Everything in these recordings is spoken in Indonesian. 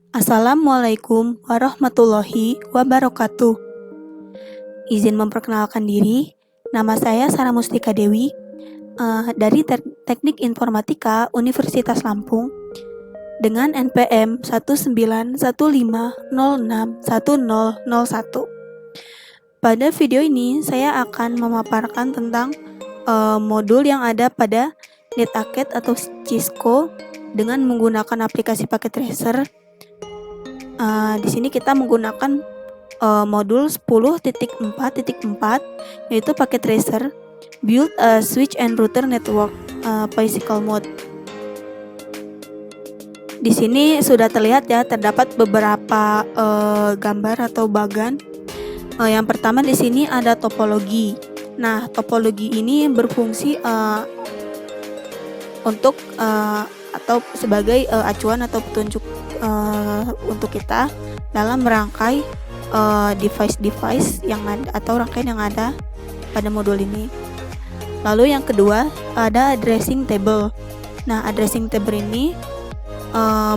Assalamualaikum warahmatullahi wabarakatuh. Izin memperkenalkan diri, nama saya Sarah Mustika Dewi dari Teknik Informatika Universitas Lampung dengan NPM 191506101. Pada video ini saya akan memaparkan tentang modul yang ada pada NetAcad atau Cisco dengan menggunakan aplikasi Packet Tracer. Di sini kita menggunakan modul 10.4.4 yaitu Packet Tracer Build a Switch and Router Network Physical Mode. Di sini sudah terlihat ya, terdapat beberapa gambar atau bagan. Yang pertama di sini ada topologi. Nah, topologi ini berfungsi untuk atau sebagai acuan atau petunjuk untuk kita dalam merangkai device-device yang ada atau rangkaian yang ada pada modul ini. Lalu yang kedua ada addressing table. Nah, addressing table ini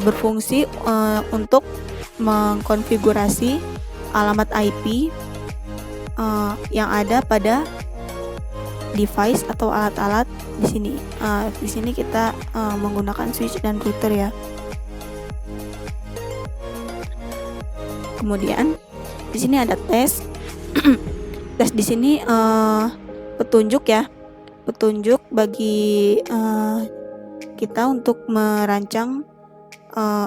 berfungsi untuk mengkonfigurasi alamat IP yang ada pada device atau alat-alat di sini. Di sini kita menggunakan switch dan router ya. Kemudian di sini ada tes. Tes di sini petunjuk ya. Petunjuk bagi kita untuk merancang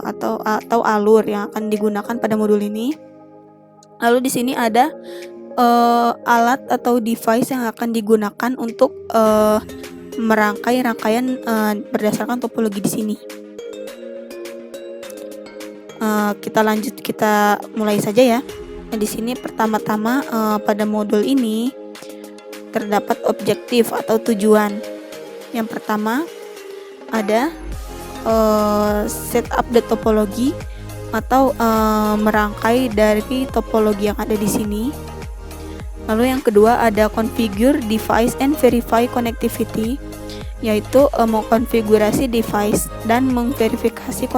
atau alur yang akan digunakan pada modul ini. Lalu di sini ada alat atau device yang akan digunakan untuk merangkai rangkaian berdasarkan topologi di sini. Kita mulai saja ya. Nah, di sini pertama-tama pada modul ini terdapat objektif atau tujuan. Yang pertama ada setup the topologi atau merangkai dari topologi yang ada di sini. Lalu yang kedua ada configure device and verify connectivity, yaitu mengkonfigurasi device dan memverifikasi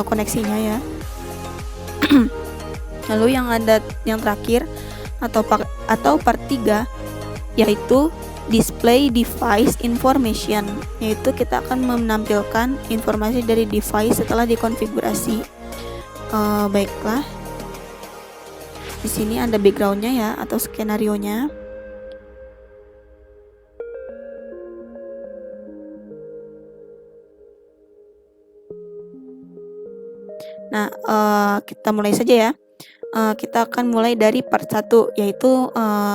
koneksinya ya. Lalu yang terakhir atau part 3 yaitu display device information, yaitu kita akan menampilkan informasi dari device setelah dikonfigurasi. Baiklah, di sini ada backgroundnya ya atau skenario-nya. Nah, kita mulai saja ya. Kita akan mulai dari part 1 yaitu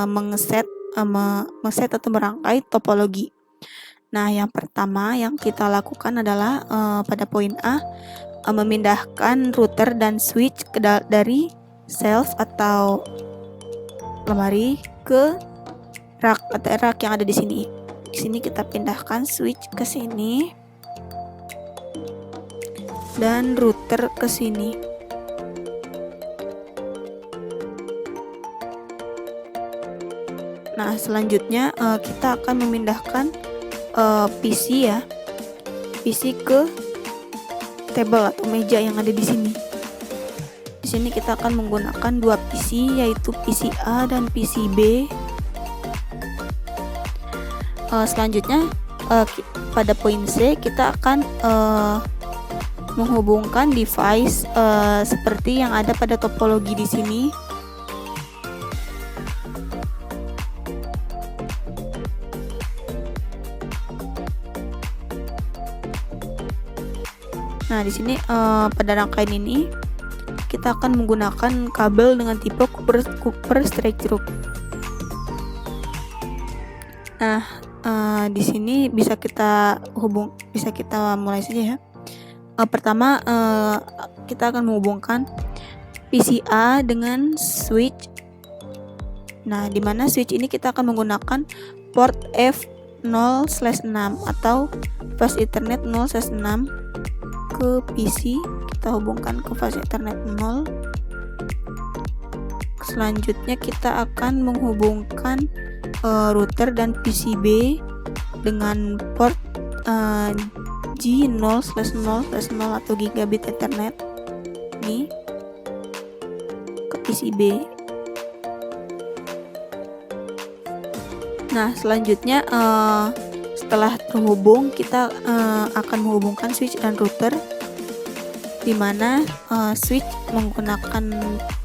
mengeset atau merangkai topologi. Nah, yang pertama yang kita lakukan adalah pada poin A, memindahkan router dan switch dari shelf atau lemari ke rak yang ada di sini. Di sini kita pindahkan switch ke sini dan router ke sini. Nah, selanjutnya kita akan memindahkan PC ya, PC ke table atau meja yang ada di sini. Di sini kita akan menggunakan dua PC, yaitu PC A dan PC B. Selanjutnya pada poin C kita akan menghubungkan device seperti yang ada pada topologi di sini. Nah, di sini pada rangkaian ini kita akan menggunakan kabel dengan tipe Cooper Straight Through. Nah, di sini bisa kita mulai saja ya. Pertama kita akan menghubungkan PC A dengan switch. Nah, di mana switch ini kita akan menggunakan port F0/6 atau fast Ethernet 0/6 ke PC. Kita hubungkan ke fast Ethernet 0. Selanjutnya kita akan menghubungkan router dan PCB dengan port G0/0/0 atau gigabit Ethernet. nih ke PCB. Nah, selanjutnya setelah terhubung, kita akan menghubungkan switch dan router, di mana switch menggunakan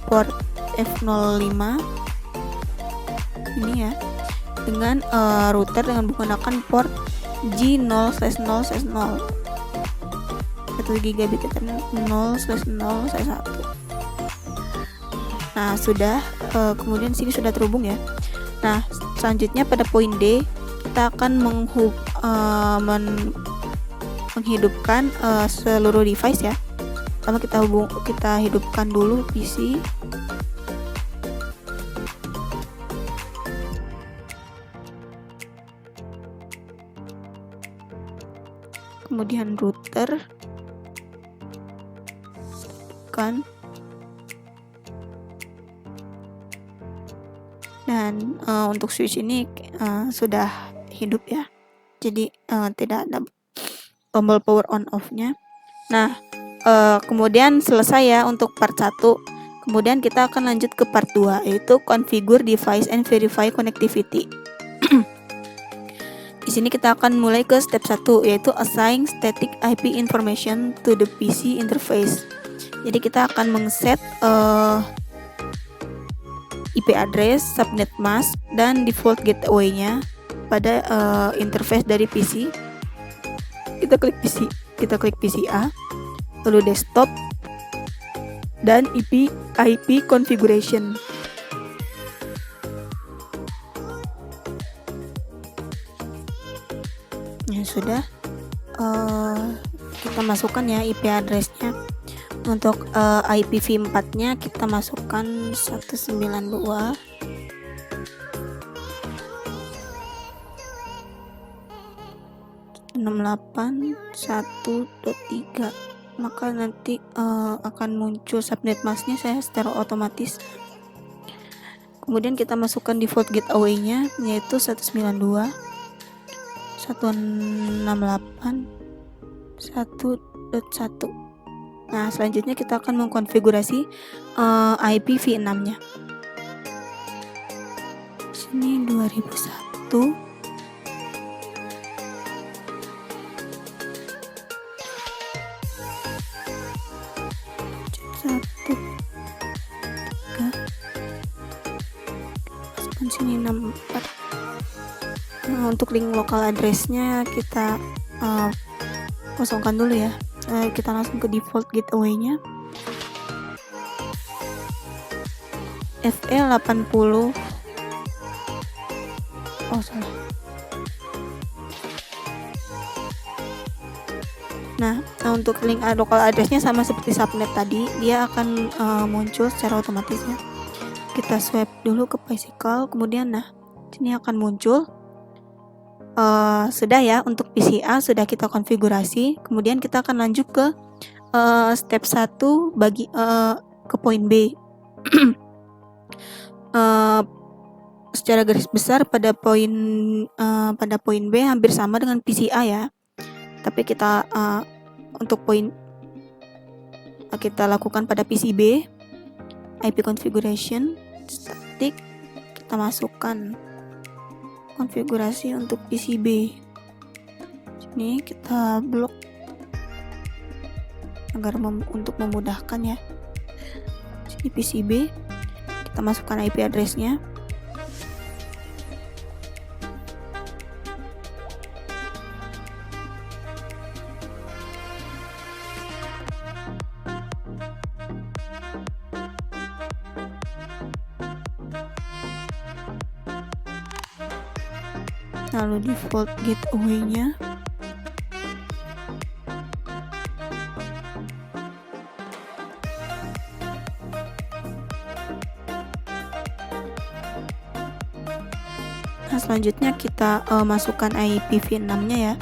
port F05 ini ya, dengan router dengan menggunakan port G0/0/0 1 gigabit Ethernet 0/0/1. Nah, sudah kemudian sini sudah terhubung ya. Nah, selanjutnya pada poin D kita akan menghidupkan seluruh device ya. Pertama kita hidupkan dulu PC. Kemudian router kan, dan untuk switch ini sudah hidup ya, jadi tidak ada tombol power on off nya. Nah, kemudian selesai ya untuk part 1. Kemudian kita akan lanjut ke part 2, yaitu configure device and verify connectivity. Di sini kita akan mulai ke step 1, yaitu assign static IP information to the PC interface. Jadi kita akan mengset IP address, subnet mask, dan default gateway-nya pada interface dari PC. Kita klik PCA, lalu desktop, dan IP configuration. Ya sudah, kita masukkan ya IP address-nya. Untuk IPv4 nya kita masukkan 192.168.1.3. maka nanti akan muncul subnet mask-nya saya secara otomatis. Kemudian kita masukkan default gateway-nya, yaitu 192.168.1.1. Nah, selanjutnya kita akan mengkonfigurasi IPv6-nya. Sini 2001. Sini 64. Nah, untuk link lokal address-nya kita kosongkan dulu ya. Kita langsung ke default gateway-nya. FE80. Oh, salah. Nah, untuk link lokal address-nya sama seperti subnet tadi, dia akan muncul secara otomatis ya. Kita swipe dulu ke physical, kemudian nah sini akan muncul. Sudah ya, untuk PCA sudah kita konfigurasi. Kemudian kita akan lanjut ke step 1 ke poin B. Secara garis besar pada poin B hampir sama dengan PCA ya. Tapi kita untuk poin kita lakukan pada PCB, IP configuration, static, kita masukkan konfigurasi untuk PCB. Sini kita blok agar untuk memudahkan ya. Sini PCB, kita masukkan IP address-nya. Lalu default gateway-nya. Nah, selanjutnya kita masukkan IPv6-nya ya.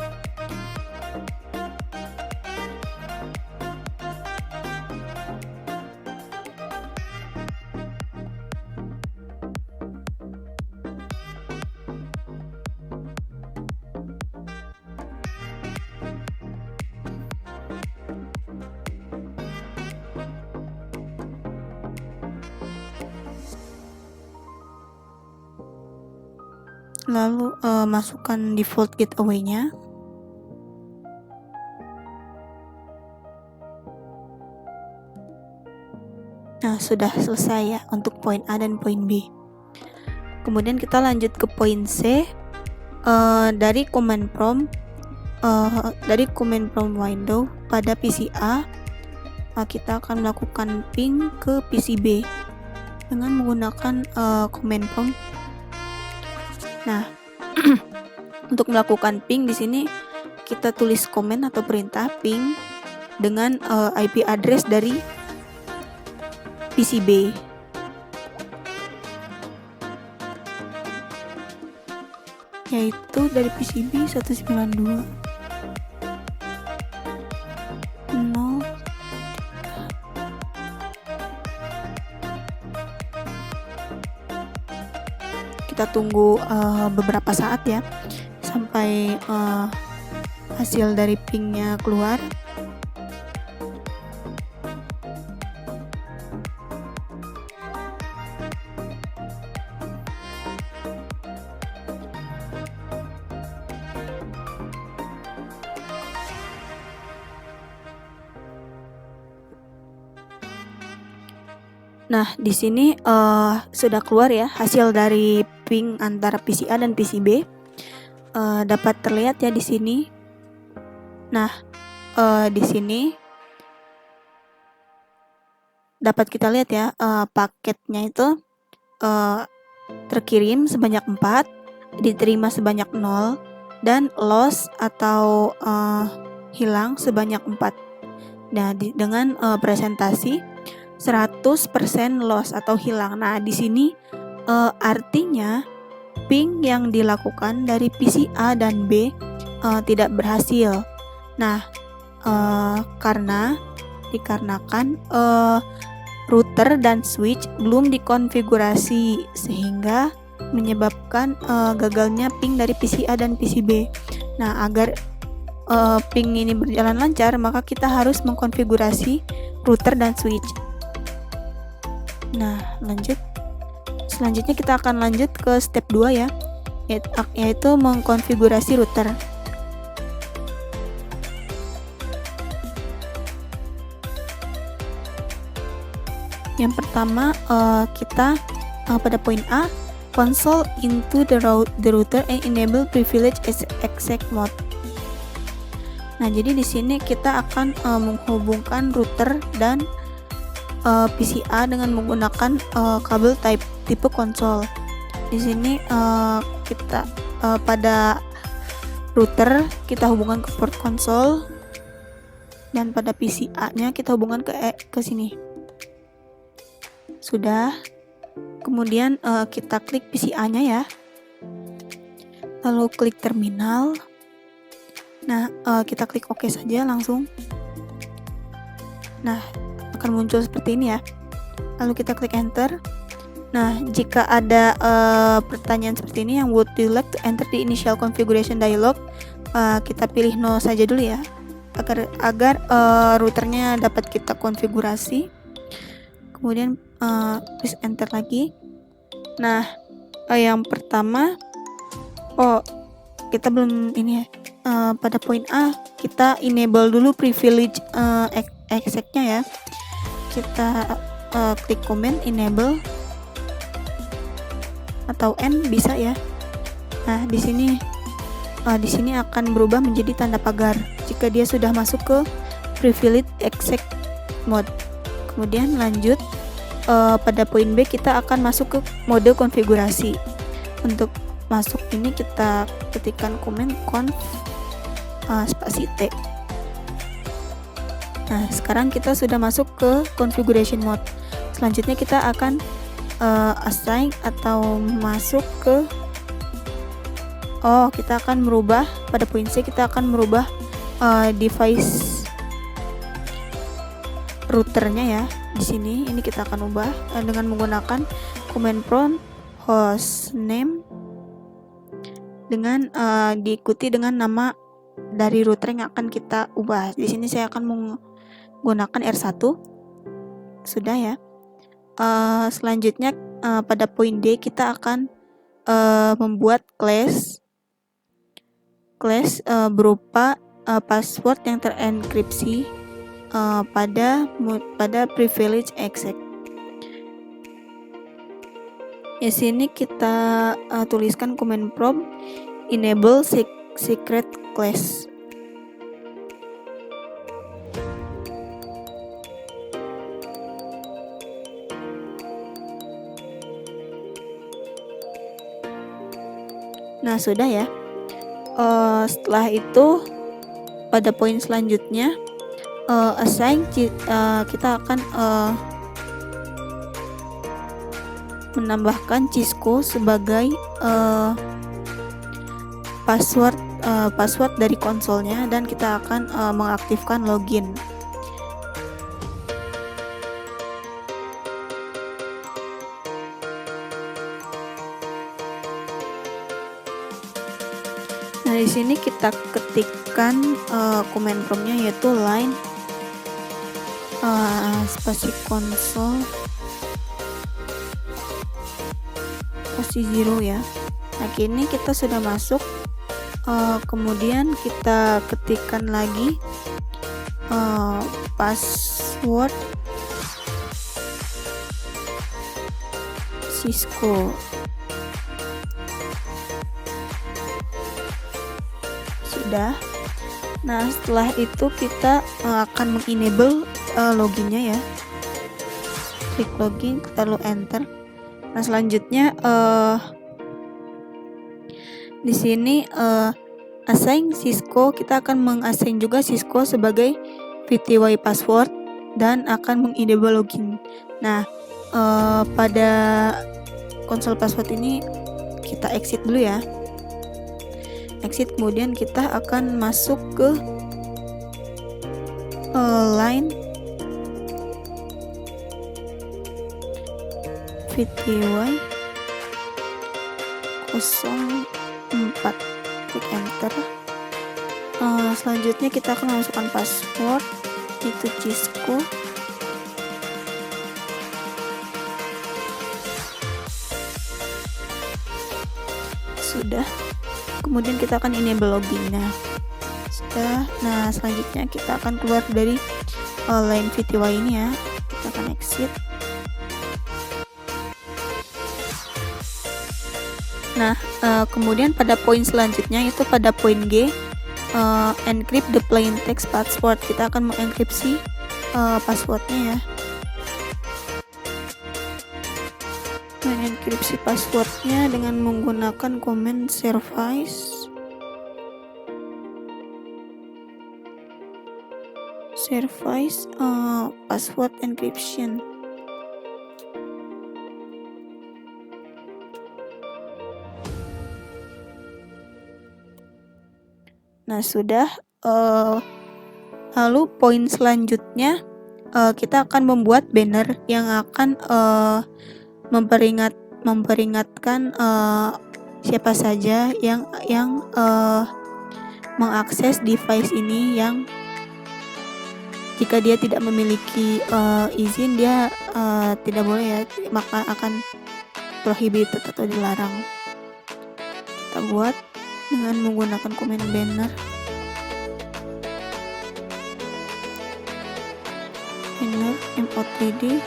lalu masukkan default gateway-nya. Nah, sudah selesai ya untuk poin A dan poin B. Kemudian kita lanjut ke poin C. Dari command prompt window pada PC A, kita akan melakukan ping ke PC B dengan menggunakan command prompt. Nah, untuk melakukan ping di sini kita tulis komen atau perintah ping dengan IP address dari PC B. Yaitu dari PCB 192.0. Kita tunggu beberapa saat ya sampai hasil dari pingnya keluar. Nah, di sini sudah keluar ya hasil dari ping antara PC A dan PC B. Dapat terlihat ya di sini. Nah, di sini dapat kita lihat ya paketnya itu terkirim sebanyak 4, diterima sebanyak 0, dan loss atau hilang sebanyak 4. Nah, dengan presentasi 100% loss atau hilang. Nah, di sini artinya ping yang dilakukan dari PC A dan B tidak berhasil. Nah, dikarenakan router dan switch belum dikonfigurasi sehingga menyebabkan gagalnya ping dari PC A dan PC B. Nah, agar ping ini berjalan lancar, maka kita harus mengkonfigurasi router dan switch. Nah, selanjutnya kita akan lanjut ke step 2 ya, yaitu mengkonfigurasi router. Yang pertama, kita pada poin A, console into the router and enable privilege exec mode. Nah, jadi di sini kita akan menghubungkan router dan PC A dengan menggunakan kabel tipe konsol. Di sini kita pada router kita hubungkan ke port konsol, dan pada PC A-nya kita hubungkan ke sini. Sudah. Kemudian kita klik PC A-nya ya. Lalu klik terminal. Nah, kita klik OK saja langsung. Nah, akan muncul seperti ini ya. Lalu kita klik enter. Nah, jika ada pertanyaan seperti ini yang would you like to enter the initial configuration dialog, kita pilih no saja dulu ya, agar routernya dapat kita konfigurasi. Kemudian please enter lagi. Nah, yang pertama, kita belum ini ya. Pada poin A kita enable dulu privilege exec-nya ya. Kita klik command enable atau N bisa ya. Nah, di sini akan berubah menjadi tanda pagar jika dia sudah masuk ke privilege exec mode. Kemudian lanjut pada poin B kita akan masuk ke mode konfigurasi. Untuk masuk ini kita ketikkan command conf spasi T. Nah, sekarang kita sudah masuk ke configuration mode. Selanjutnya kita akan assign atau masuk ke kita akan merubah pada poin C, kita akan merubah device routernya ya. Di sini ini kita akan ubah dengan menggunakan command prompt hostname dengan diikuti dengan nama dari router yang akan kita ubah. Di sini saya akan menggunakan R1. Sudah ya. Selanjutnya pada poin D kita akan membuat class berupa password yang terenkripsi pada privilege access. Di sini kita tuliskan command prompt enable secret class. Nah, sudah ya. Setelah itu pada poin selanjutnya assign kita akan menambahkan Cisco sebagai password dari konsolnya, dan kita akan mengaktifkan login. Nah, di sini kita ketikkan command promptnya, yaitu line spasi konsol spasi 0 ya. Nah, kini kita sudah masuk. Kemudian kita ketikkan lagi password Cisco. Sudah. Nah, setelah itu kita akan mengenable loginnya ya. Klik login, lalu enter. Nah, selanjutnya di sini assign Cisco, kita akan mengassign juga Cisco sebagai VTY password dan akan mengenable login. Nah, pada konsol password ini kita exit dulu ya. Exit, kemudian kita akan masuk ke line VTY 04, klik enter. Selanjutnya kita akan masukkan password, itu Cisco. Sudah. Kemudian kita akan enable login-nya. Sudah. Nah, selanjutnya kita akan keluar dari line VTY ini ya. Kita akan exit. Nah, kemudian pada poin selanjutnya, itu pada poin G, encrypt the plain text password. Kita akan mengenkripsi passwordnya ya. Mengenkripsi passwordnya dengan menggunakan command service password encryption. Nah, sudah. Lalu poin selanjutnya kita akan membuat banner yang akan memperingatkan siapa saja yang mengakses device ini, yang jika dia tidak memiliki izin, dia tidak boleh ya, maka akan prohibited atau dilarang. Kita buat dengan menggunakan command banner M3D,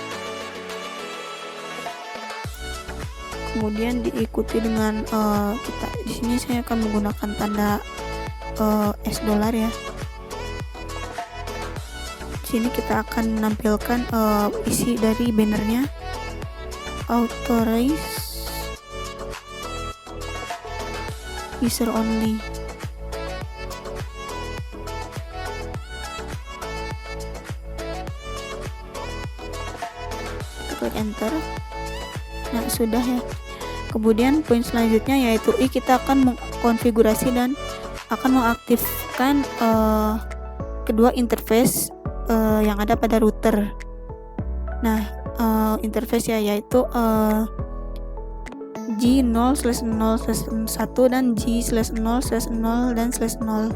kemudian diikuti dengan kita di sini saya akan menggunakan tanda $, ya. Di sini kita akan menampilkan isi dari bannernya. Authorize user only. Klik enter. Nah, sudah ya. Kemudian poin selanjutnya yaitu kita akan mengkonfigurasi dan akan mengaktifkan kedua interface yang ada pada router. Nah, interface ya, yaitu G0/0/1 dan G/0/0 dan /0.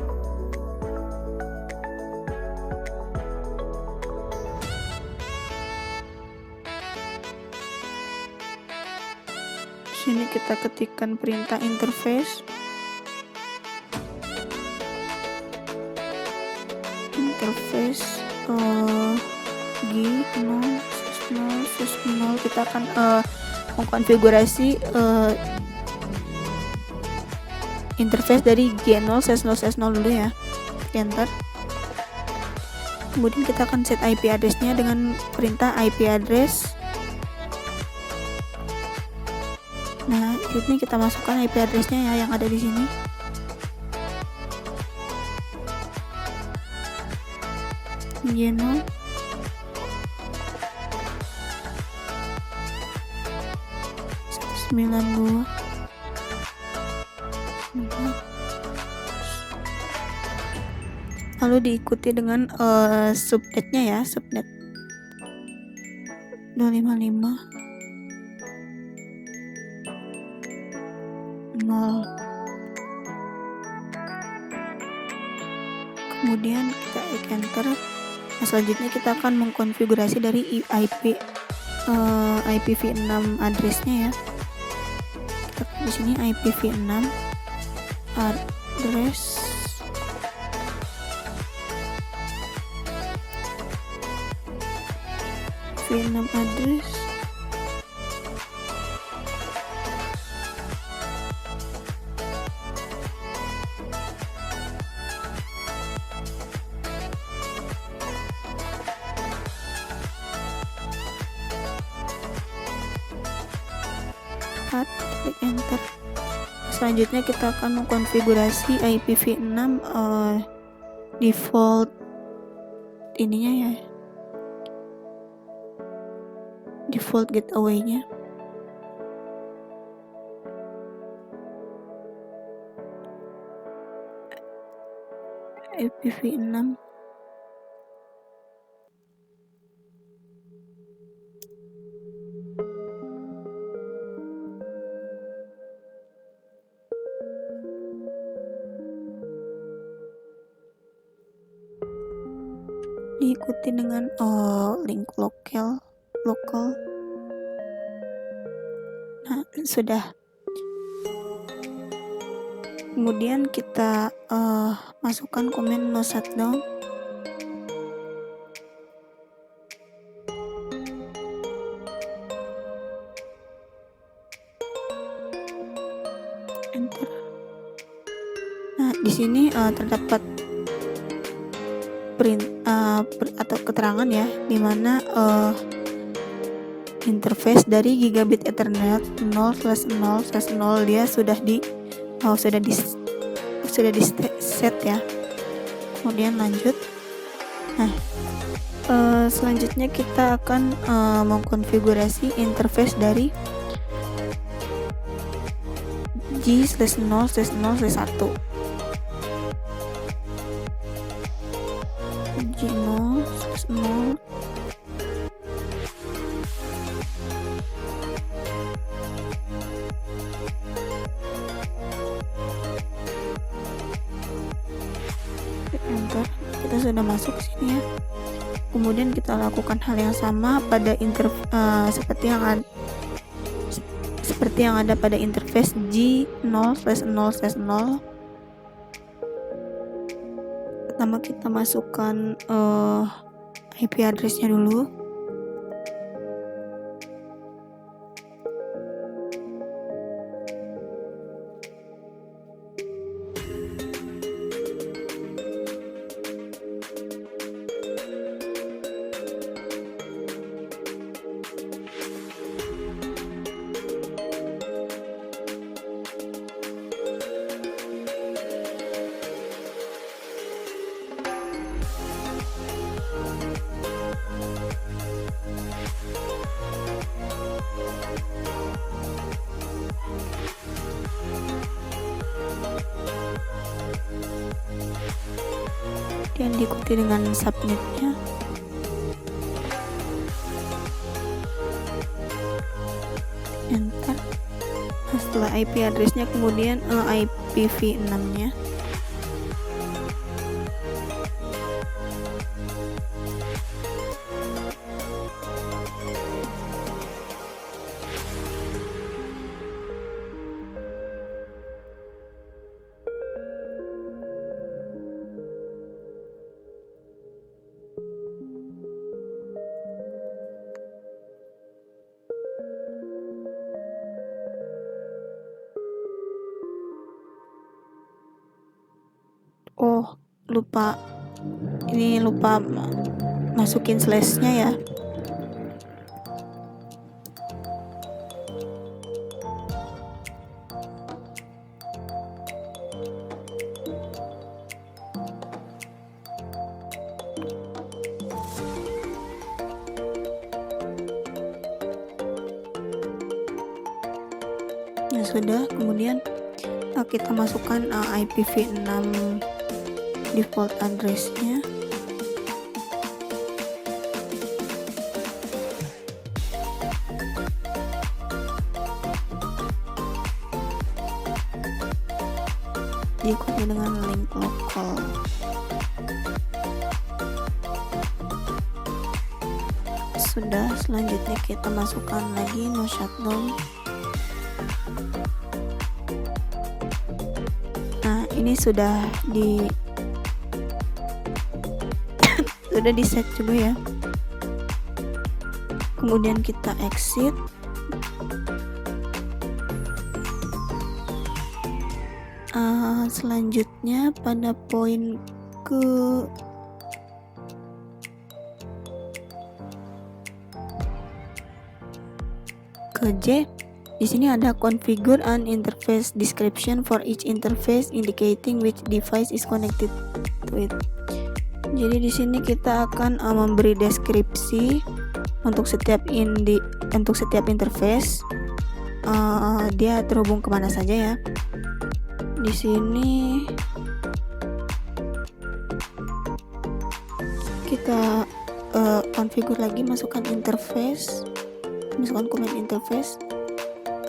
Sini kita ketikkan perintah interface. G0 kita akan mengkonfigurasi interface dari G0/0/0 dulu ya. Enter. Kemudian kita akan set IP address-nya dengan perintah IP address. Nah, ini kita masukkan IP address-nya ya yang ada di sini. G0 192 lalu diikuti dengan subnetnya ya, subnet 255 0. Kemudian kita enter. Nah, selanjutnya kita akan mengkonfigurasi dari IPv6 address-nya ya. Kita di sini IPv6 address V6 address klik enter. Selanjutnya kita akan mengkonfigurasi IPv6 default ininya ya, default gateway-nya. IPv6 diikuti dengan link lokal. Nah, sudah. Kemudian kita masukkan komen no shutdown. Enter. Nah, di sini terdapat print atau keterangan ya, dimana interface dari gigabit Ethernet 0/0/0 dia sudah di set ya. Kemudian lanjut. Nah, selanjutnya kita akan mengkonfigurasi interface dari G/0/0/1. G0/0 enter. Kita sudah masuk sini ya. Kemudian kita lakukan hal yang sama pada seperti yang ada pada interface G0/0/0. Pertama kita masukkan IP address-nya dulu. Dan diikuti dengan subnetnya. Enter. Nah, setelah IP address-nya kemudian IPv6-nya. lupa masukin slashnya ya. Ya sudah, kemudian kita masukkan IPv6 default address-nya. Diikuti dengan link lokal. Sudah, selanjutnya kita masukkan lagi no shutdown. Nah, ini sudah sudah di set juga ya. Kemudian kita exit. Selanjutnya pada poin ke J, di sini ada configure an interface description for each interface indicating which device is connected to it. Jadi di sini kita akan memberi deskripsi untuk setiap interface, dia terhubung kemana saja ya. Di sini kita configure lagi, masukkan interface, masukkan command interface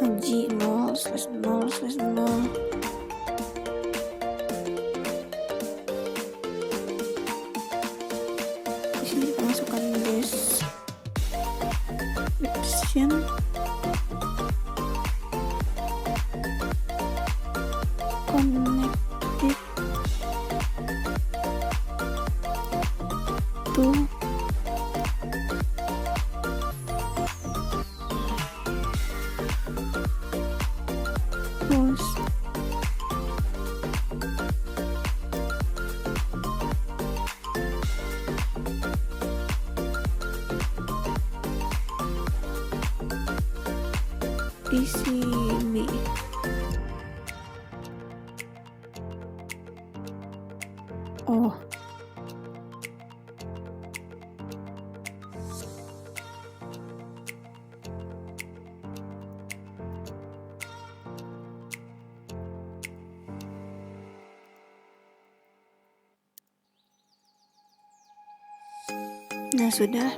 g0/0/0. Di sini kita masukkan description, connected to host PCB. Oh, nah sudah,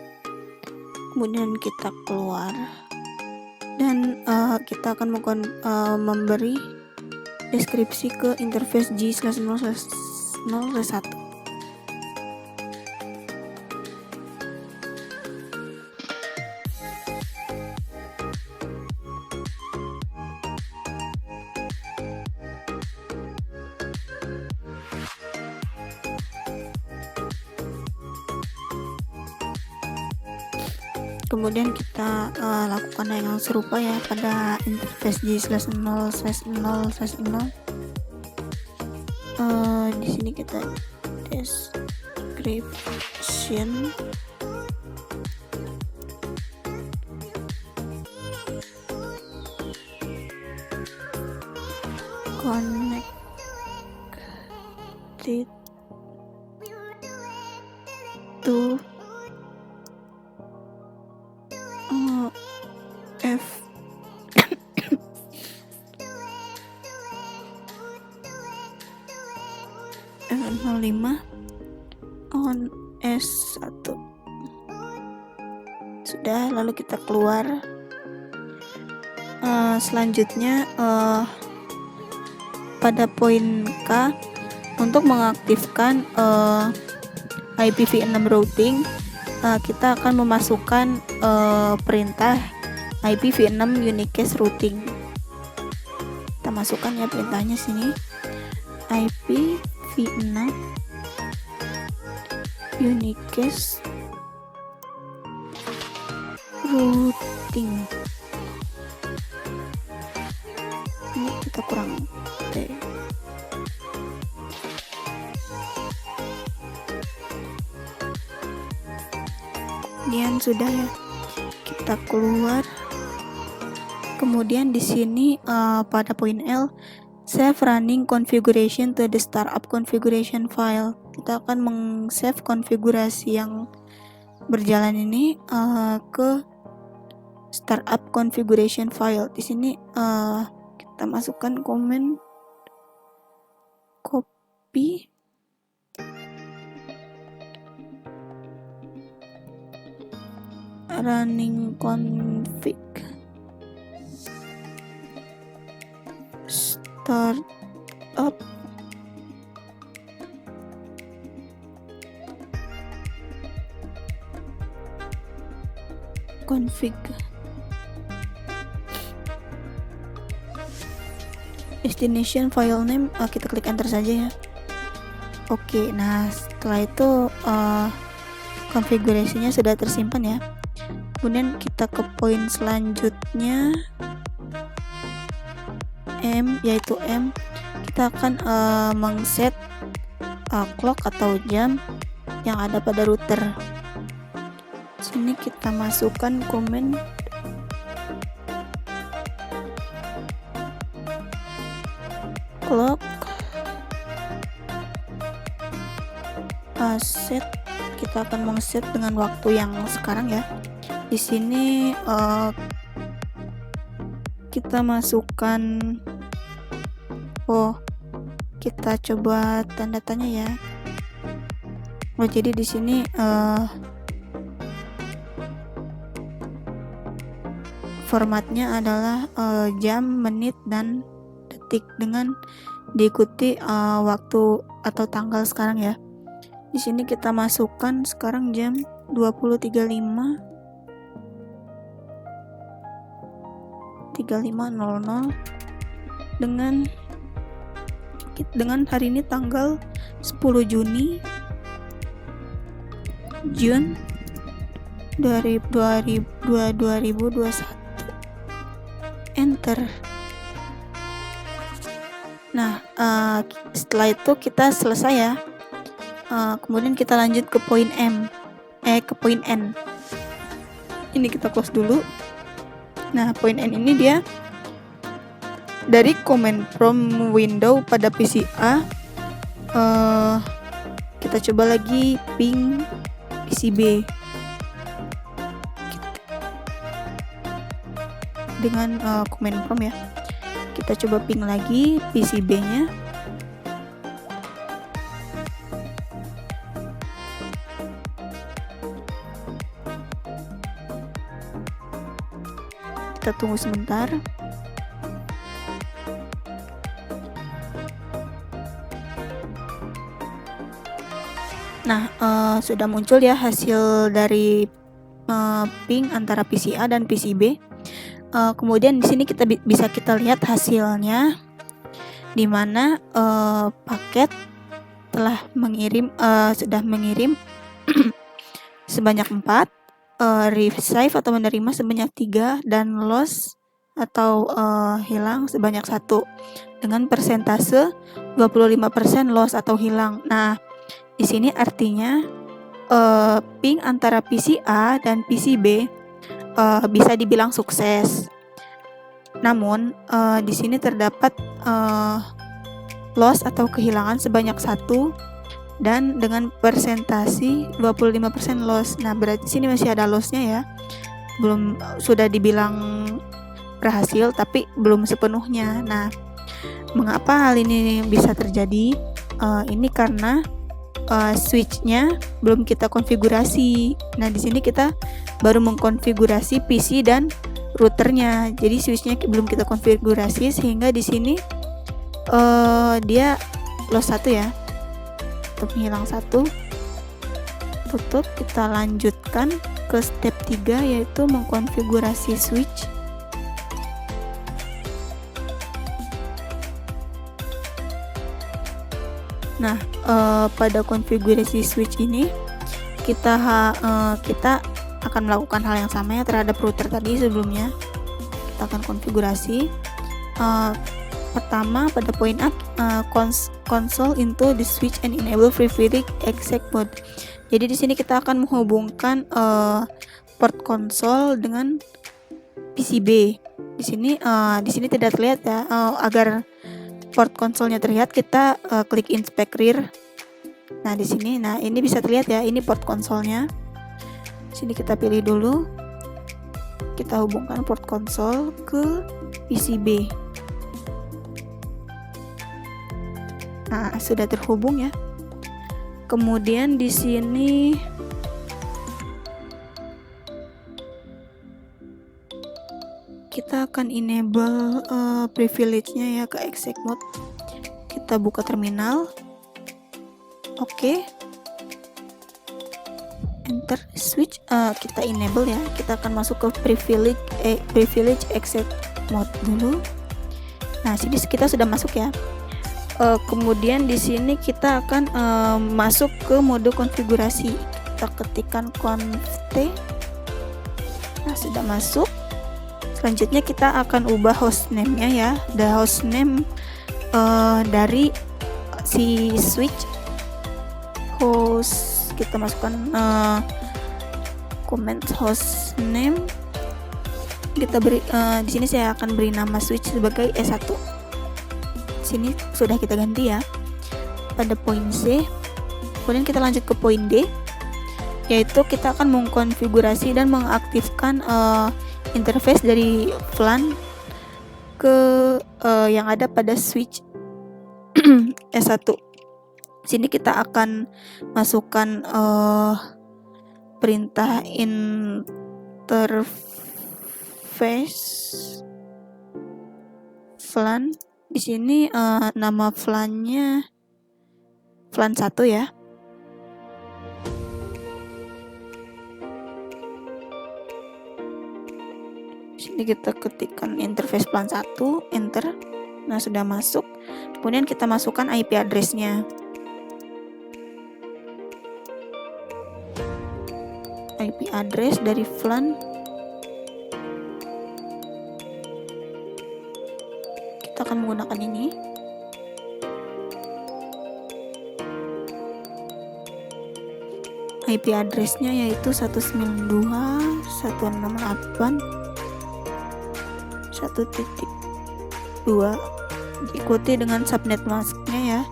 kemudian kita keluar dan kita akan memberi deskripsi ke interface G/0/0/1. Kemudian kita lakukan yang serupa ya pada interface G/0/0/0. Di sini kita description connected to F05 on S1. Sudah, lalu kita keluar. Selanjutnya pada poin K, untuk mengaktifkan IPv6 routing, kita akan memasukkan perintah IPv6 unicast routing. Kita masukkan ya perintahnya sini, IPv6 unicast routing. Ini kita kurang Kemudian sudah ya, kita keluar. Kemudian di sini pada poin L, save running configuration to the startup configuration file. Kita akan meng-save konfigurasi yang berjalan ini ke startup configuration file. Di sini kita masukkan komen copy running config startup config. Destination file name kita klik enter saja ya. Oke, nah setelah itu konfigurasinya sudah tersimpan ya. Kemudian kita ke poin selanjutnya, yaitu M. Kita akan mengset clock atau jam yang ada pada router. Sini kita masukkan komen clock set. Kita akan mengset dengan waktu yang sekarang ya. Di sini kita masukkan, kita coba tanda tanya ya. Jadi di sini formatnya adalah jam, menit, dan detik dengan diikuti waktu atau tanggal sekarang ya. Di sini kita masukkan sekarang jam 20.35 dengan hari ini tanggal 10 Juni 2021. Enter. Nah, setelah itu kita selesai ya. Kemudian kita lanjut ke poin ke poin N. Ini kita close dulu. Nah, poin N ini dia dari command from window pada PC A. Kita coba lagi ping PC B dengan command from ya. Kita coba ping lagi PC B nya. Kita tunggu sebentar. Nah, sudah muncul ya hasil dari ping antara PC A dan PC B. Kemudian di sini bisa kita lihat hasilnya, di mana paket telah sudah mengirim sebanyak 4. Receive atau menerima sebanyak 3, dan loss atau hilang sebanyak 1 dengan persentase 25% loss atau hilang. Nah, di sini artinya ping antara PC A dan PC B bisa dibilang sukses. Namun di sini terdapat loss atau kehilangan sebanyak 1 dan dengan persentasi 25% loss. Nah, berarti sini masih ada lossnya ya. Sudah dibilang berhasil tapi belum sepenuhnya. Nah, mengapa hal ini bisa terjadi? Ini karena switch-nya belum kita konfigurasi. Nah, di sini kita baru mengkonfigurasi PC dan routernya. Jadi switch-nya belum kita konfigurasi sehingga di sini dia loss 1 ya. Untuk hilang 1, tutup. Kita lanjutkan ke step 3, yaitu mengkonfigurasi switch. Nah, pada konfigurasi switch ini kita akan melakukan hal yang sama ya terhadap router tadi sebelumnya. Kita akan konfigurasi. Pertama, pada poin A, console into the switch and enable preferred exec mode. Jadi di sini kita akan menghubungkan port konsol dengan PCB. Di sini tidak terlihat ya. Agar port konsolnya terlihat, kita klik inspect rear. Nah di sini, nah ini bisa terlihat ya, ini port konsolnya. Sini kita pilih dulu, kita hubungkan port konsol ke PCB. Nah sudah terhubung ya. Kemudian di sini kita akan enable privilege-nya ya ke exec mode. Kita buka terminal. Oke. Enter switch, kita enable ya. Kita akan masuk ke privilege exec mode dulu. Nah, sini kita sudah masuk ya. Kemudian di sini kita akan masuk ke mode konfigurasi. Kita ketikkan conft. Nah, sudah masuk. Selanjutnya kita akan ubah hostname-nya ya. The hostname dari si switch host, kita masukkan comment hostname. Kita beri di sini saya akan beri nama switch sebagai S1. Sini sudah kita ganti ya pada poin C. Kemudian kita lanjut ke poin D, yaitu kita akan mengkonfigurasi dan mengaktifkan interface dari VLAN ke yang ada pada switch S1. Sini kita akan masukkan perintah interface VLAN. Di sini nama VLAN-nya VLAN 1 ya. Sini kita ketikkan interface VLAN 1, enter. Nah, sudah masuk. Kemudian kita masukkan IP address-nya. IP address dari VLAN. Kita akan menggunakan ini. IP address-nya yaitu 192.168.1.2, diikuti dengan subnet masknya ya.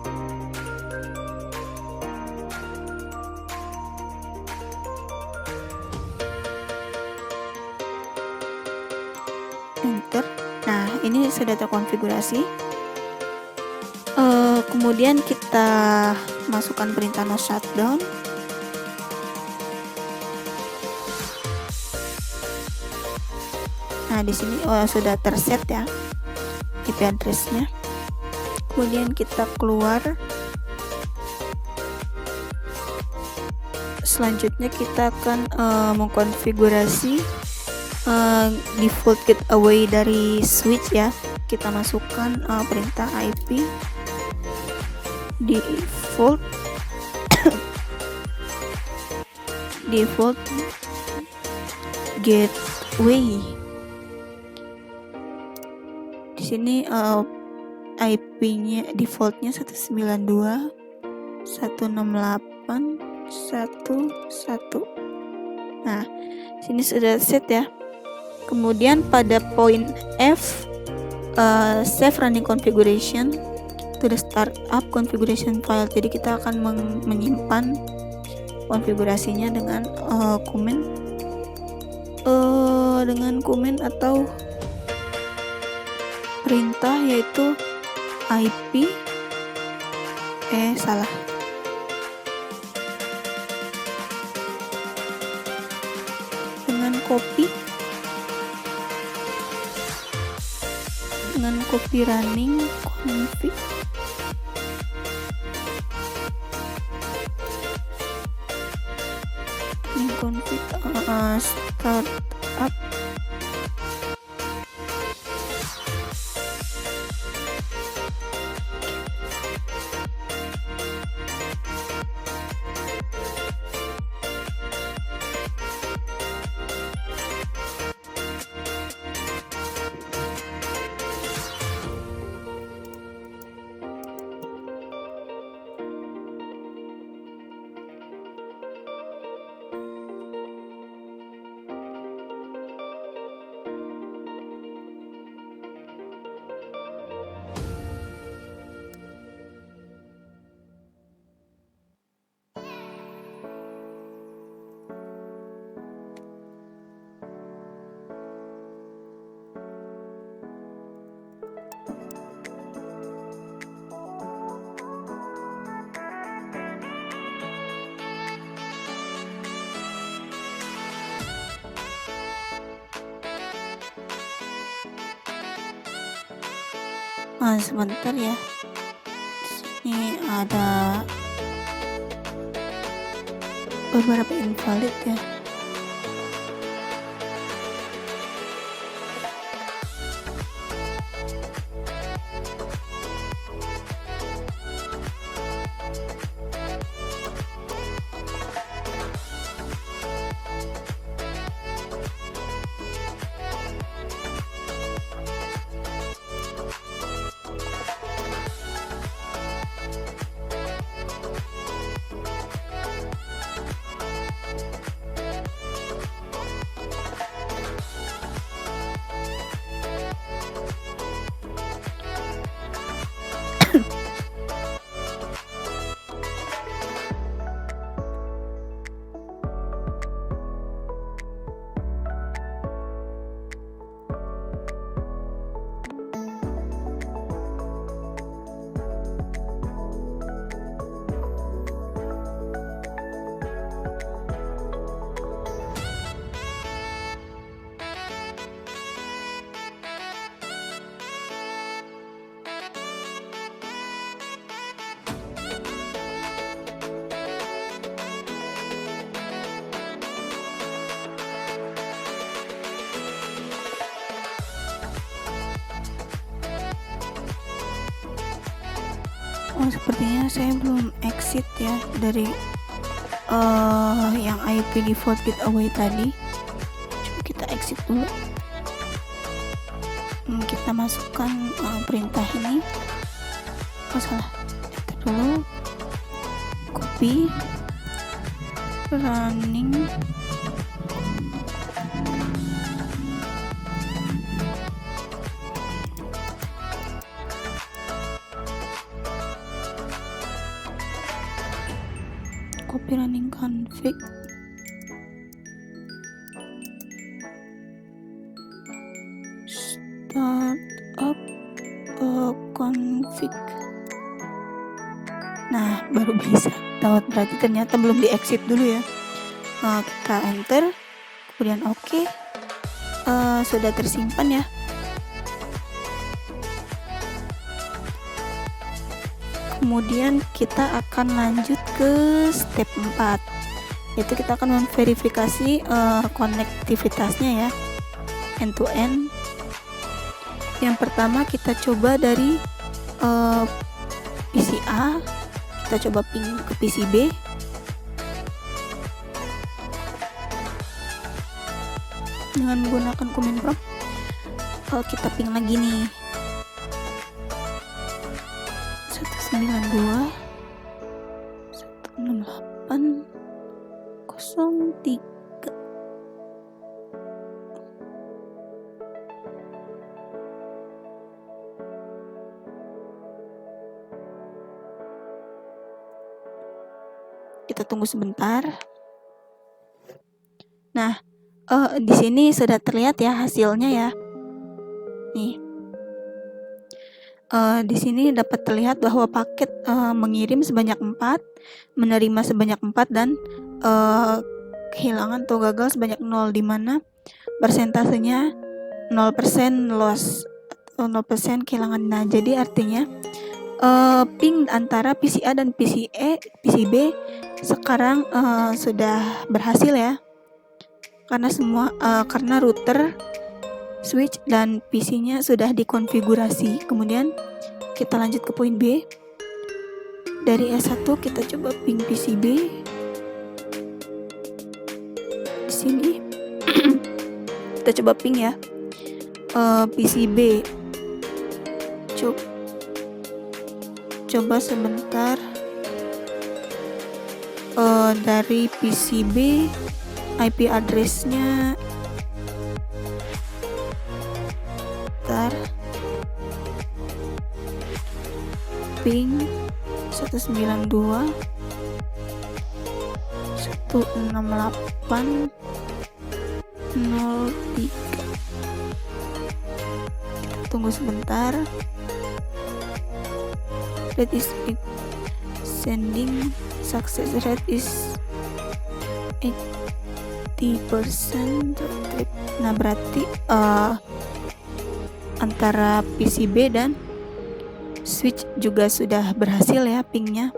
Enter. Nah, ini sudah terkonfigurasi. Kemudian kita masukkan perintah no shutdown. Nah, di sini sudah terset ya IP address-nya. Kemudian kita keluar. Selanjutnya kita akan mengkonfigurasi default gateway dari switch ya. Kita masukkan perintah IP default default gateway. Di sini IP-nya defaultnya 192.168.1.1. Nah, sini sudah set ya. Kemudian pada poin F, save running configuration to the startup configuration file. Jadi kita akan menyimpan konfigurasinya dengan komen atau perintah, yaitu IP dengan copy running config startup. Sebentar ya, ini ada beberapa invalid ya. Sepertinya saya belum exit ya dari yang IP default getaway tadi. Coba kita exit dulu. Kita masukkan perintah ini. Salah, enter dulu. Copy, running. Copy running config. Start up config. Nah, baru bisa. Berarti ternyata belum di exit dulu ya. Kita enter, kemudian oke. Sudah tersimpan ya. Kemudian kita akan lanjut ke step 4, yaitu kita akan memverifikasi konektivitasnya ya, end to end. Yang pertama kita coba dari PC A, kita coba ping ke PC B. Dengan menggunakan command prompt, kita ping lagi nih 192 168 03. Kita tunggu sebentar. Nah, di sini sudah terlihat ya hasilnya ya. Nih. Di sini dapat terlihat bahwa paket mengirim sebanyak 4, menerima sebanyak 4, dan kehilangan atau gagal sebanyak 0, di mana persentasenya 0% loss atau 0% kehilangan. Nah, jadi artinya ping antara PC A dan PC B sekarang sudah berhasil ya, karena router, switch, dan PC-nya sudah dikonfigurasi. Kemudian kita lanjut ke poin B. Dari S1 kita coba ping PC B. Di sini kita coba ping ya, PC B. Coba sebentar. Dari PC B IP address-nya ping 192 168 03. Tunggu sebentar. That is it. Sending success rate is 80%. Nah, berarti antara PCB dan switch juga sudah berhasil ya pingnya.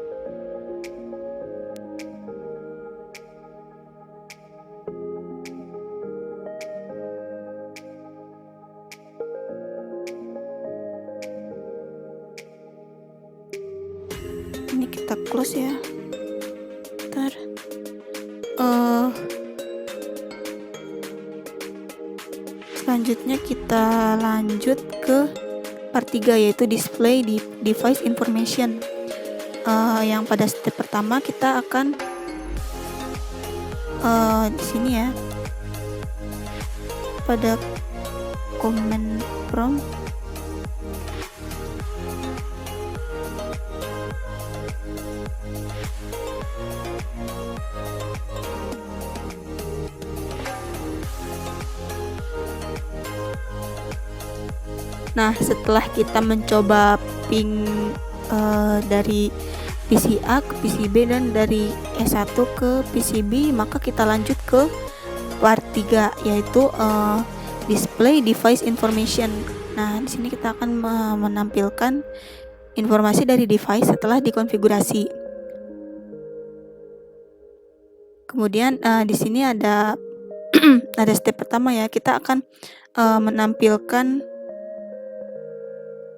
Ini kita close ya. Ntar selanjutnya kita lanjut ke part 3, yaitu display di device information. Yang pada step pertama kita akan di sini ya, pada command prompt Nah, setelah kita mencoba ping dari PC A ke PC B dan dari S1 ke PC B, maka kita lanjut ke part 3, yaitu display device information. Nah, di sini kita akan menampilkan informasi dari device setelah dikonfigurasi. Kemudian di sini ada ada step pertama ya, kita akan menampilkan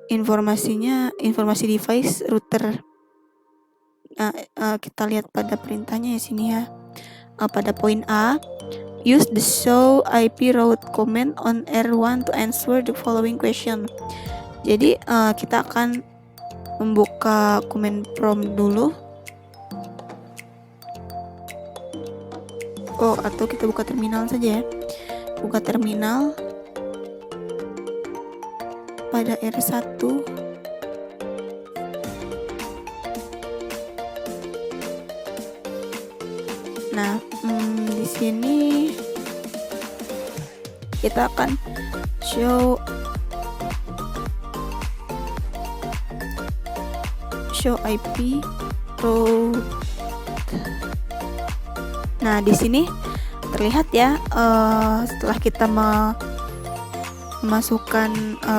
informasi device router. Nah, kita lihat pada perintahnya ya sini ya. Pada poin A, use the show IP route command on R1 to answer the following question. Jadi kita akan membuka command prompt dulu. Atau kita buka terminal saja ya. Buka terminal pada R1. Nah, di sini kita akan show IP route. Nah, di sini terlihat ya, setelah kita memasukkan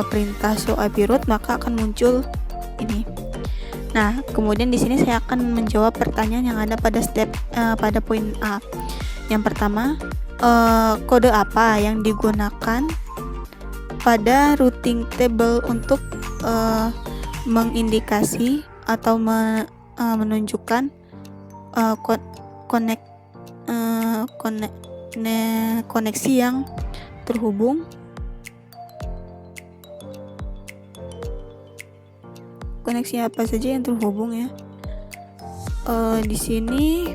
perintah show IP route, maka akan muncul ini. Nah, kemudian di sini saya akan menjawab pertanyaan yang ada pada step pada poin A. Yang pertama, kode apa yang digunakan pada routing table untuk mengindikasi atau menunjukkan koneksi yang terhubung. Koneksi apa saja yang terhubung ya. Di sini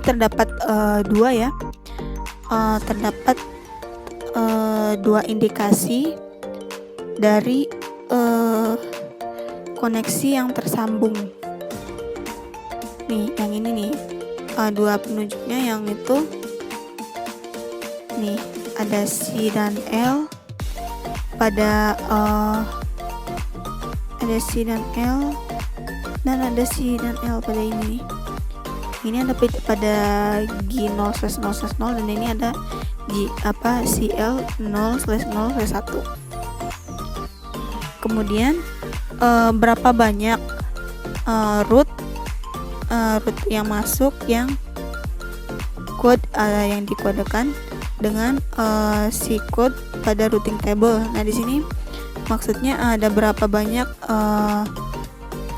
terdapat dua ya. Terdapat dua indikasi dari koneksi yang tersambung. Nih, yang ini nih, dua penunjuknya yang itu nih, ada C dan L pada ada C dan L dan ada C dan L pada ini. Ini ada pada G0/0/0 dan ini ada CL0/0/1. Kemudian berapa banyak root yang masuk yang code yang dikodekan dengan si code pada routing table. Nah, di sini maksudnya ada berapa banyak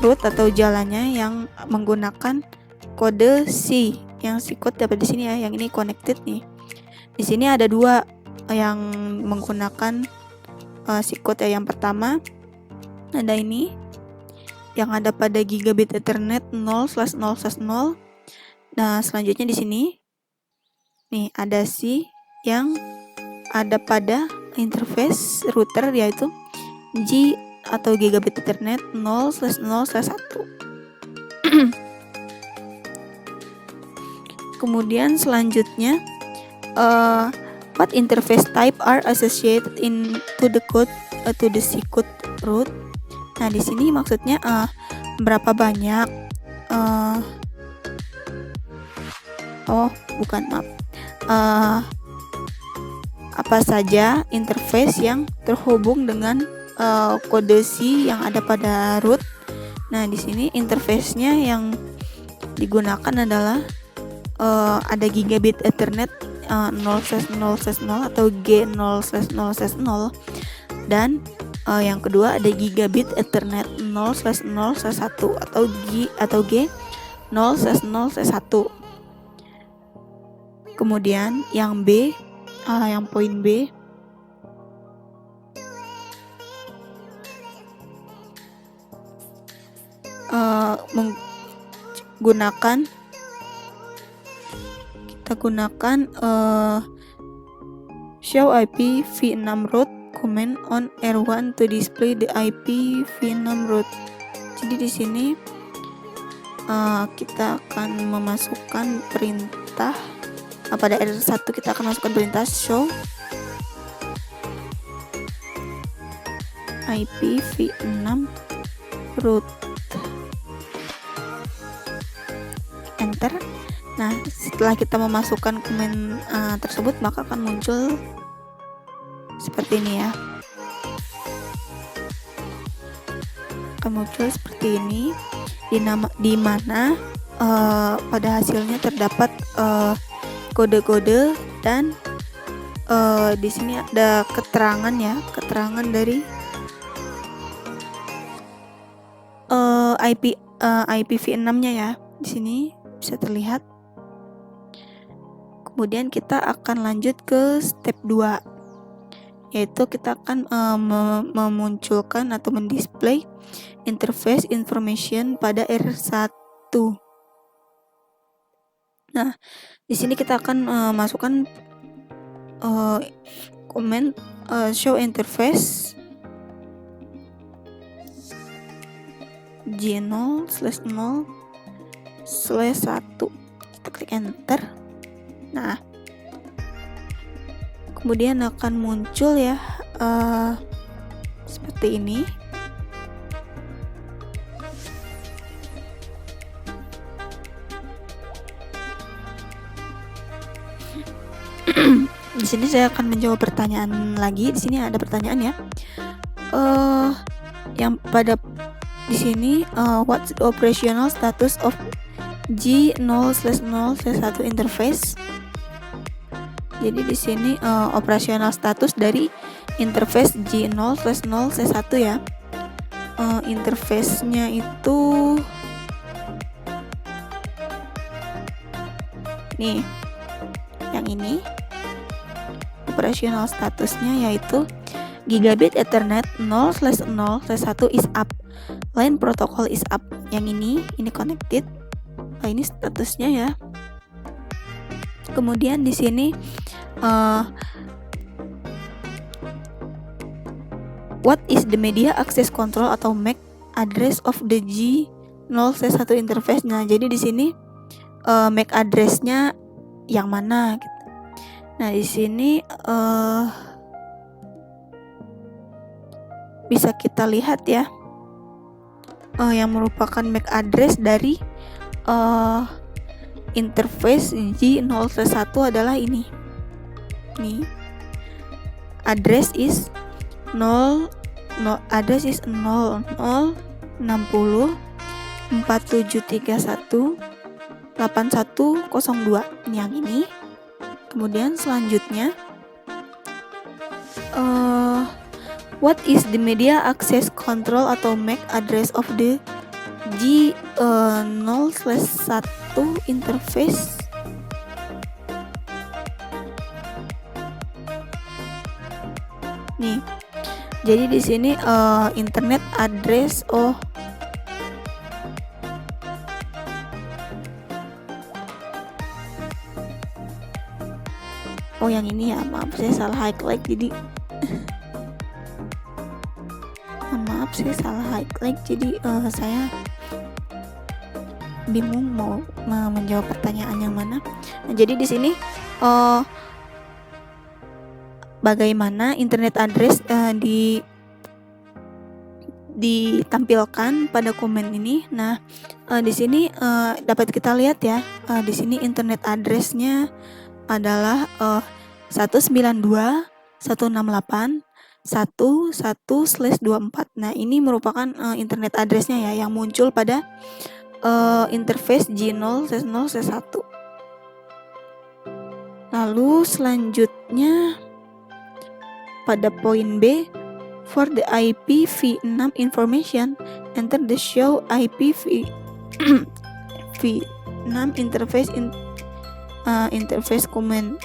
root atau jalannya yang menggunakan kode C, yang si code dapat di sini ya, yang ini connected nih. Di sini ada dua yang menggunakan si code ya. Yang pertama ada ini yang ada pada gigabit Ethernet 0/0/0. Nah, selanjutnya di sini nih ada C yang ada pada interface router, yaitu G atau gigabit Ethernet 0/0/1. Kemudian selanjutnya what interface type are associated into the code to the C code root. Nah, di sini maksudnya berapa banyak apa saja interface yang terhubung dengan kode C yang ada pada root. Nah, di sini interface-nya yang digunakan adalah ada gigabit Ethernet 0/0/0 atau G0/0/0, dan yang kedua ada gigabit Ethernet 0/0/1 atau G0/0/1. Kemudian yang B, yang poin B, kita gunakan show IP v6 route command on R1 to display the IP v6 route. Jadi di sini kita akan memasukkan perintah pada R1, kita akan masukkan perintah show IP v6 route, enter. Nah, setelah kita memasukkan komen tersebut, maka akan muncul seperti ini ya. Akan muncul seperti ini, di mana pada hasilnya terdapat kode-kode, dan di sini ada keterangan dari IPv6-nya ya. Di sini bisa terlihat. Kemudian kita akan lanjut ke step 2, yaitu kita akan memunculkan atau mendisplay interface information pada R1. Nah, di sini kita akan masukkan comment show interface G0/0/1. Kita klik enter. Nah, kemudian akan muncul ya seperti ini. Di sini saya akan menjawab pertanyaan lagi. Di sini ada pertanyaan ya. Yang pada di sini what's the operational status of G0/0/1 interface? Jadi di sini operational status dari interface G0/0/1 ya. Interface-nya itu nih, yang ini. Operational statusnya yaitu gigabit Ethernet 0/0/1 is up, line protocol is up. Yang ini connected. Nah, ini statusnya ya. Kemudian di sini what is the media access control atau MAC address of the G0/1 interface. Nah, jadi di sini MAC address-nya yang mana gitu. Nah, di sini bisa kita lihat ya, yang merupakan MAC address dari interface G0/1 adalah ini. Nih, address is 006047318102 yang ini. Kemudian selanjutnya what is the media access control atau MAC address of the G0/1 interface. Nih, jadi di sini internet address yang ini ya, maaf saya salah highlight, jadi saya bingung mau menjawab pertanyaan yang mana. Nah, jadi di sini bagaimana internet address ditampilkan pada komen ini. Nah, di sini dapat kita lihat ya, di sini internet address-nya adalah 192.168.1.1/24. Nah, ini merupakan internet address-nya ya yang muncul pada interface G0/0/1. Lalu selanjutnya pada poin B, for the IPv6 information, enter the show IPv6 interface command.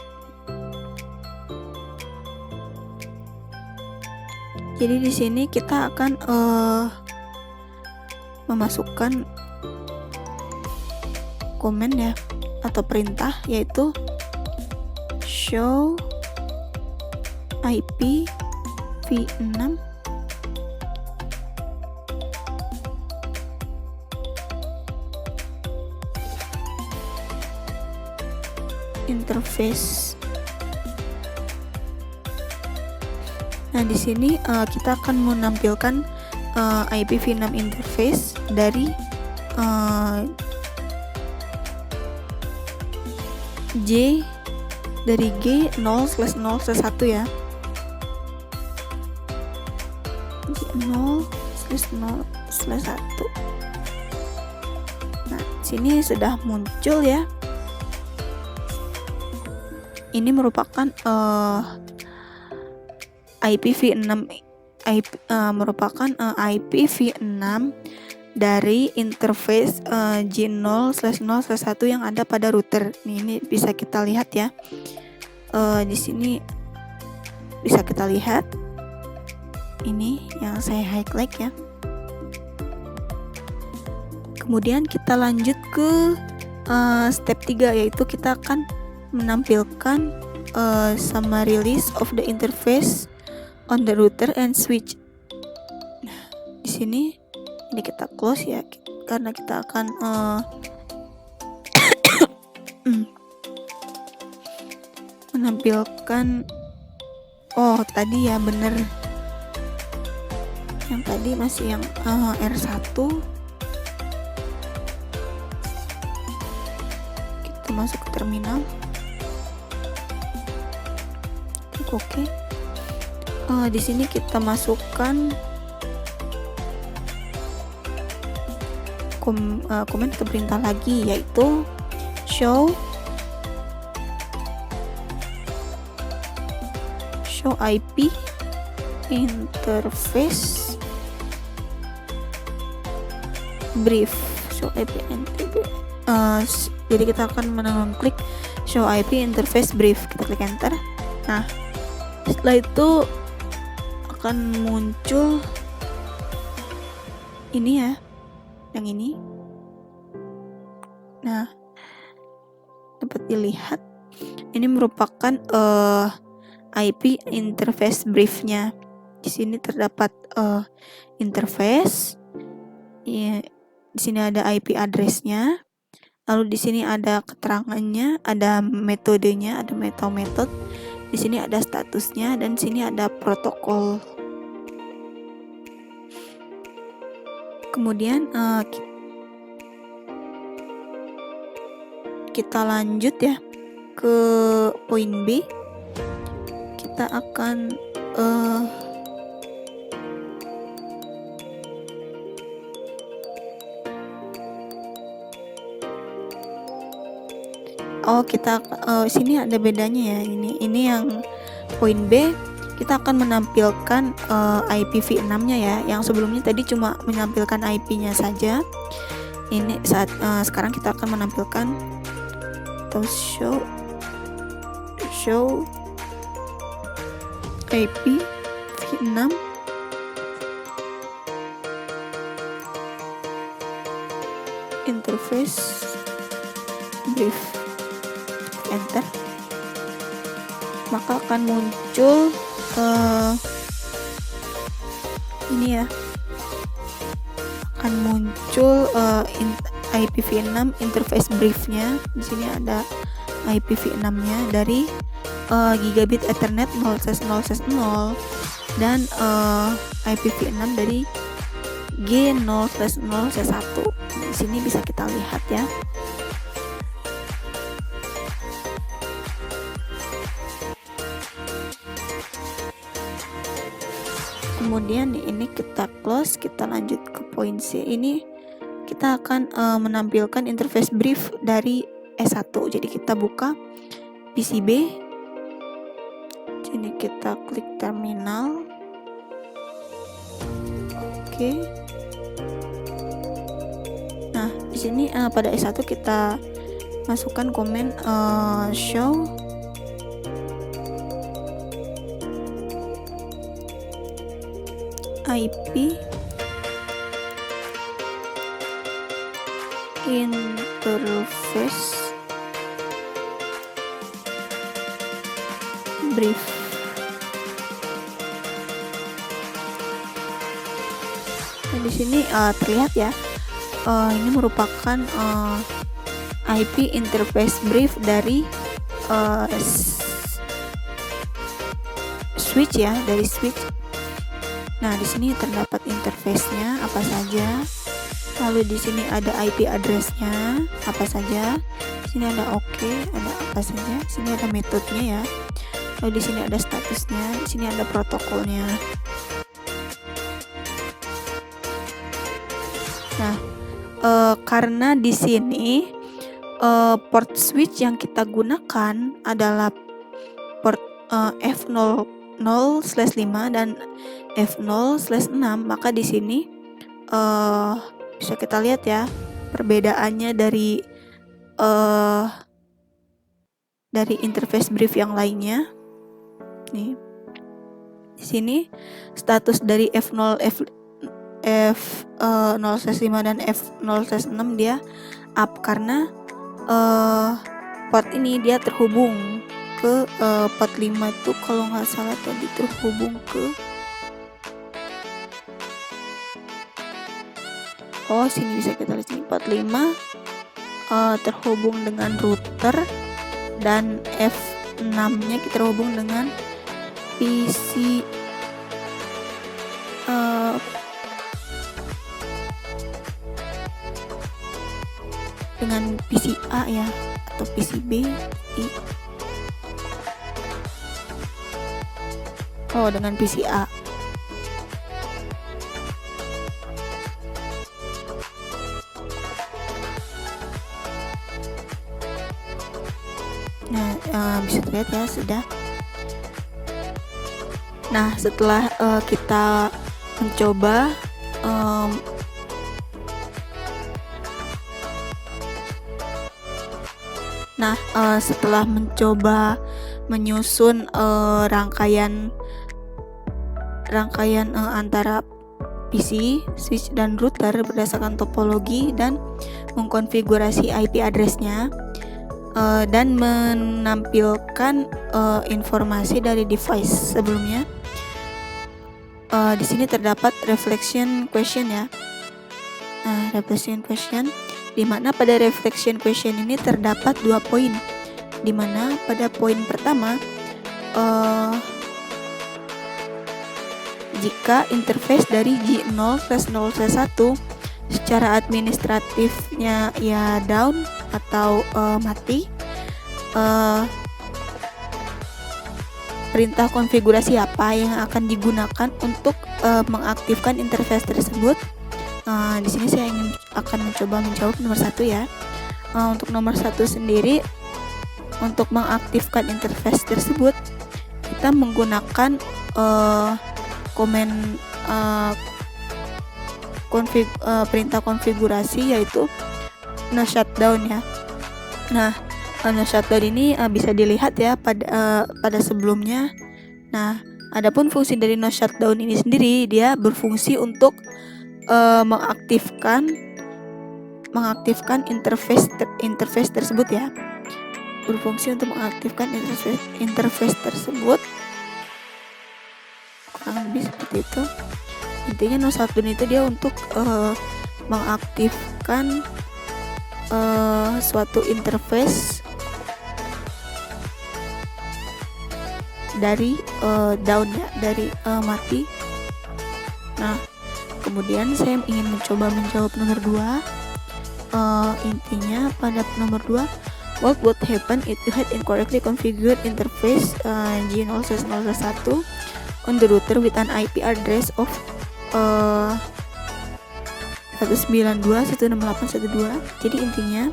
Jadi di sini kita akan memasukkan komen ya atau perintah, yaitu show IPv6 interface. Nah, di sini kita akan menampilkan IPv6 interface dari G0/0/1 ya. G0/0/1. Nah, sini sudah muncul ya. Ini merupakan IPv6 dari interface G0/0/1 yang ada pada router. Ini bisa kita lihat ya. Di sini bisa kita lihat. Ini yang saya highlight ya. Kemudian kita lanjut ke step 3, yaitu kita akan menampilkan summary list of the interface on the router and switch. Nah, di sini ini kita close ya, karena kita akan menampilkan tadi ya bener, yang tadi masih yang R1. Kita masuk ke terminal, klik OK. Di sini kita masukkan komen atau perintah lagi, yaitu show IP interface brief. Show IP jadi kita akan mengklik show IP interface brief, kita klik enter. Nah, setelah itu akan muncul ini ya, yang ini. Nah, dapat dilihat ini merupakan IP interface briefnya. Di sini terdapat interface. Ya, di sini ada IP address-nya. Lalu di sini ada keterangannya, ada metodenya, ada method. Di sini ada statusnya, dan di sini ada protokol. Kemudian kita lanjut ya ke poin B. Kita akan sini ada bedanya ya. Ini yang poin B, kita akan menampilkan IPv6-nya ya. Yang sebelumnya tadi cuma menampilkan IP-nya saja. Ini sekarang kita akan menampilkan atau show IPv6 interface brief. Enter. Maka akan muncul ini ya, akan muncul IPv6 interface briefnya. Di sini ada IPv6-nya dari gigabit Ethernet 0/0/0 dan IPv6 dari G0/0/1. Di sini bisa kita lihat ya. Kemudian ini kita close, kita lanjut ke poin C. Ini kita akan menampilkan interface brief dari S1. Jadi kita buka PCB. Sini kita klik terminal. Oke. Nah, di sini pada S1 kita masukkan komen show IP interface brief. Nah, di sini terlihat ya, ini merupakan IP interface brief dari switch ya, dari switch. Nah, di sini terdapat interface-nya apa saja. Lalu di sini ada IP address-nya apa saja. Di sini ada OK, ada apa saja. Di sini ada metodenya ya. Lalu di sini ada statusnya, di sini ada protokolnya. Nah, karena di sini port switch yang kita gunakan adalah port F00/5 dan F0/6, maka di sini bisa kita lihat ya perbedaannya dari interface brief yang lainnya. Nih, di sini status dari F0/5 dan F0/6 dia up karena port ini dia terhubung ke port 5 itu, kalau nggak salah tadi terhubung ke sini bisa kita lihat, sini port 5 terhubung dengan router, dan F6 nya kita terhubung dengan PC dengan PCA ya, atau PCB dengan PCA. Nah, bisa terlihat ya sudah. Nah, setelah kita mencoba setelah mencoba menyusun rangkaian antara PC, switch, dan router berdasarkan topologi dan mengkonfigurasi IP address-nya, dan menampilkan informasi dari device sebelumnya. Di sini terdapat reflection question ya. Reflection question, di mana pada reflection question ini terdapat 2 poin, di mana pada poin pertama jika interface dari G0/0/1 secara administratifnya ya down atau mati, perintah konfigurasi apa yang akan digunakan untuk mengaktifkan interface tersebut. Di sini saya akan mencoba menjawab nomor 1 ya. Untuk nomor 1 sendiri, untuk mengaktifkan interface tersebut kita menggunakan perintah konfigurasi, yaitu no shutdown ya. Nah, no shutdown ini bisa dilihat ya pada sebelumnya. Nah, adapun fungsi dari no shutdown ini sendiri, dia berfungsi untuk mengaktifkan interface tersebut ya. Berfungsi untuk mengaktifkan interface tersebut. Kurang lebih seperti itu. Intinya no shutdown itu dia untuk mengaktifkan suatu interface dari down ya, dari mati. Nah, kemudian saya ingin mencoba menjawab nomor 2. Intinya pada nomor 2, what would happen if you had incorrectly configured interface G0/0/1 on the router with an IP address of 192.168.1.2. Jadi intinya,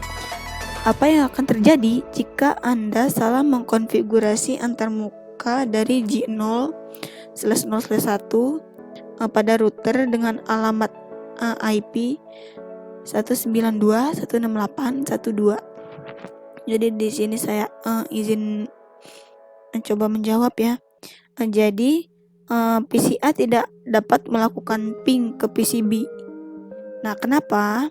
apa yang akan terjadi jika Anda salah mengkonfigurasi antarmuka dari G0/0/1 pada router dengan alamat IP 192.168.1.2. Jadi di sini saya izin mencoba menjawab ya. Jadi PCA tidak dapat melakukan ping ke PCB. Nah, kenapa?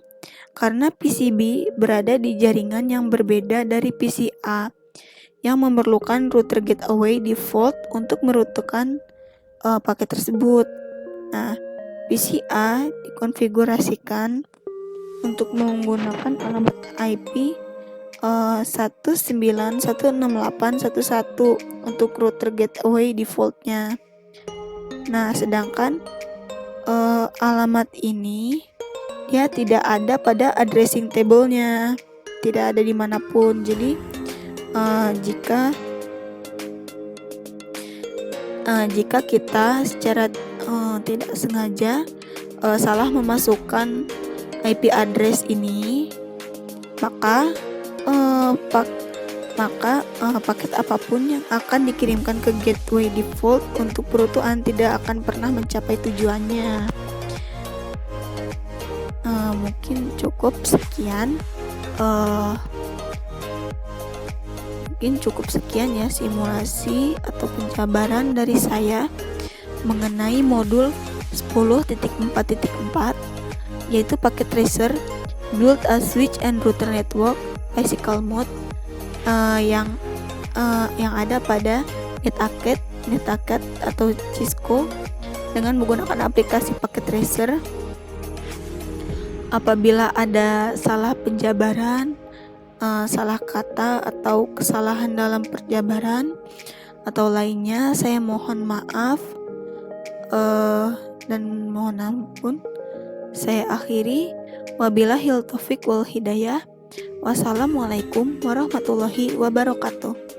Karena PCB berada di jaringan yang berbeda dari PCA yang memerlukan router gateway default untuk merutekan paket tersebut. Nah, PCA dikonfigurasikan untuk menggunakan alamat IP 19168.1.1 untuk router gateway defaultnya. Nah, sedangkan alamat ini dia tidak ada pada addressing table-nya, tidak ada dimanapun. Jadi jika kita secara tidak sengaja salah memasukkan IP address ini, maka paket apapun yang akan dikirimkan ke gateway default untuk perutuhan tidak akan pernah mencapai tujuannya. Mungkin cukup sekian ya simulasi atau penjabaran dari saya mengenai modul 10.4.4, yaitu packet tracer, build a switch and router network physical mode yang ada pada NetAcad atau Cisco dengan menggunakan aplikasi packet tracer. Apabila ada salah penjabaran, salah kata atau kesalahan dalam perjabaran atau lainnya, saya mohon maaf dan mohon ampun. Saya akhiri, wabillahil taufiq wal hidayah. Wassalamualaikum warahmatullahi wabarakatuh.